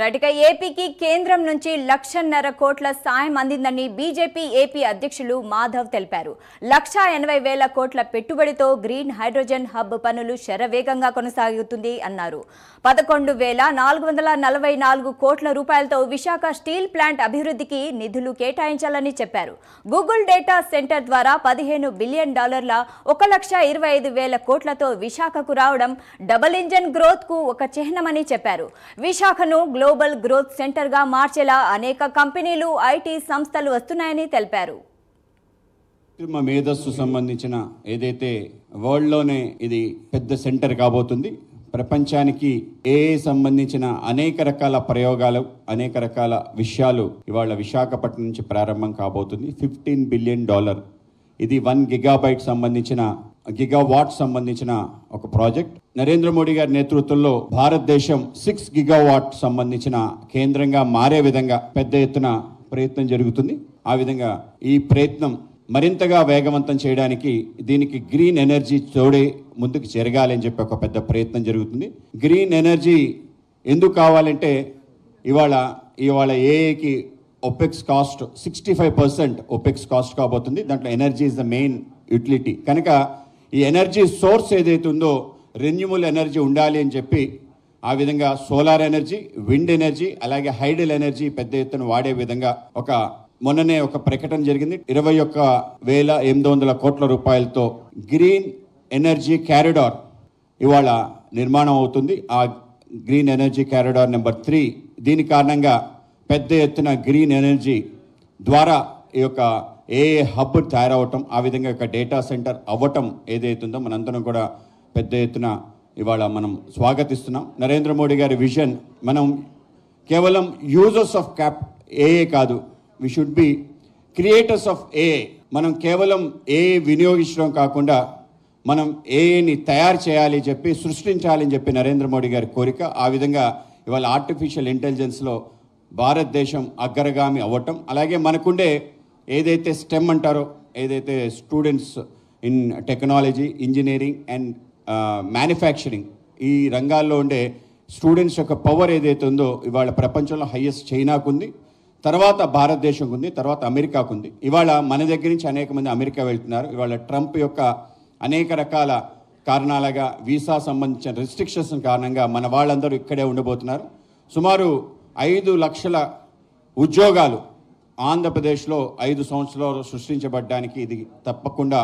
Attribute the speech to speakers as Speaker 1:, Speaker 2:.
Speaker 1: Right ఏపీకి కేంద్రం నుంచి 1,50,000 కోట్ల సాయం అందిందని బీజేపీ ఏపీ అధ్యక్షులు మాధవ్ తెలిపారు. 1,80,000 కోట్ల పెట్టుబడితో గ్రీన్ హైడ్రోజన్ హబ్ పనులు శరవేగంగా కొనసాగుతుంది అన్నారు. 11,444 కోట్ల రూపాయలతో విశాఖ స్టీల్ ప్లాంట్ అభివృద్ధికి నిధులు కేటాయించాలని చెప్పారు. గూగుల్ డేటా సెంటర్ ద్వారా $15 బిలియన్ 1,25,000 కోట్లతో విశాఖకు రావడం డబుల్ ఇంజన్ గ్రోత్ కు ఒక చిహ్నమని చెప్పారు. విశాఖను గ్లోబల్ గ్రోత్ సెంటర్ గా మార్చేలా అనేక కంపెనీలు ఐటీ సంస్థలు వస్తున్నాయని తెలిపారు.
Speaker 2: మేధస్సు సంబంధించిన ఏదైతే వరల్డ్ లోనే ఇది పెద్ద సెంటర్ కాబోతుంది. ప్రపంచానికి సంబంధించిన అనేక రకాల ప్రయోగాలు, అనేక రకాల విషయాలు ఇవాళ విశాఖపట్నం నుంచి ప్రారంభం కాబోతుంది. $15 బిలియన్ ఇది 1 గిగాబైట్ సంబంధించిన గిగావాట్ సంబంధించిన ఒక ప్రాజెక్ట్. నరేంద్ర మోడీ గారి నేతృత్వంలో భారతదేశం 6 గిగావాట్ సంబంధించిన కేంద్రంగా మారే విధంగా పెద్ద ఎత్తున ప్రయత్నం జరుగుతుంది. ఆ విధంగా ఈ ప్రయత్నం మరింతగా వేగవంతం చేయడానికి దీనికి గ్రీన్ ఎనర్జీ తోడే ముందుకు జరగాలని చెప్పి ఒక పెద్ద ప్రయత్నం జరుగుతుంది. గ్రీన్ ఎనర్జీ ఎందుకు కావాలంటే ఇవాళ ఏఏకి ఒపెక్స్ కాస్ట్ 65% ఒపెక్స్ కాస్ట్ కాబోతుంది. దాంట్లో energy is the main utility. కనుక ఈ ఎనర్జీ సోర్స్ ఏదైతే ఉందో రెన్యూబుల్ ఎనర్జీ ఉండాలి అని చెప్పి ఆ విధంగా సోలార్ ఎనర్జీ, విండ్ ఎనర్జీ, అలాగే హైడల్ ఎనర్జీ పెద్ద ఎత్తున వాడే విధంగా మొన్ననే ఒక ప్రకటన జరిగింది. 21,800 కోట్ల రూపాయలతో గ్రీన్ ఎనర్జీ క్యారిడార్ ఇవాళ నిర్మాణం అవుతుంది. ఆ గ్రీన్ ఎనర్జీ క్యారిడార్ నెంబర్ 3 దీని కారణంగా పెద్ద ఎత్తున గ్రీన్ ఎనర్జీ ద్వారా ఈ యొక్క హబ్ తయారవటం, ఆ విధంగా ఒక డేటా సెంటర్ అవ్వటం ఏదైతుందో మనందరం కూడా పెద్ద ఎత్తున ఇవాళ మనం స్వాగతిస్తున్నాం. నరేంద్ర మోడీ గారి విజన్ మనం కేవలం యూజర్స్ ఆఫ్ కాదు, we should be creators of మనం కేవలం వినియోగించడం కాకుండా మనం ఏఐని తయారు చేయాలి చెప్పి, సృష్టించాలని చెప్పి నరేంద్ర మోడీ గారి కోరిక. ఆ విధంగా ఇవాళ ఆర్టిఫిషియల్ ఇంటెలిజెన్స్లో భారతదేశం అగ్రగామి అవ్వటం, అలాగే మనకుండే ఏదైతే స్టెమ్ అంటారో, ఏదైతే students in technology, engineering and manufacturing ఈ రంగాల్లో ఉండే స్టూడెంట్స్ యొక్క పవర్ ఏదైతే ఉందో ఇవాళ ప్రపంచంలో హైయెస్ట్ చైనాకు ఉంది, తర్వాత భారతదేశంకు ఉంది, తర్వాత అమెరికాకు ఉంది. ఇవాళ మన దగ్గర నుంచి అనేక మంది అమెరికా వెళ్తున్నారు. ఇవాళ ట్రంప్ యొక్క అనేక రకాల కారణాలుగా వీసా సంబంధించిన రెస్ట్రిక్షన్స్ కారణంగా మన వాళ్ళందరూ ఇక్కడే ఉండబోతున్నారు. సుమారు 5 లక్షల ఉద్యోగాలు ఆంధ్రప్రదేశ్లో 5 సంవత్సరాలు సృష్టించబడ్డానికి ఇది తప్పకుండా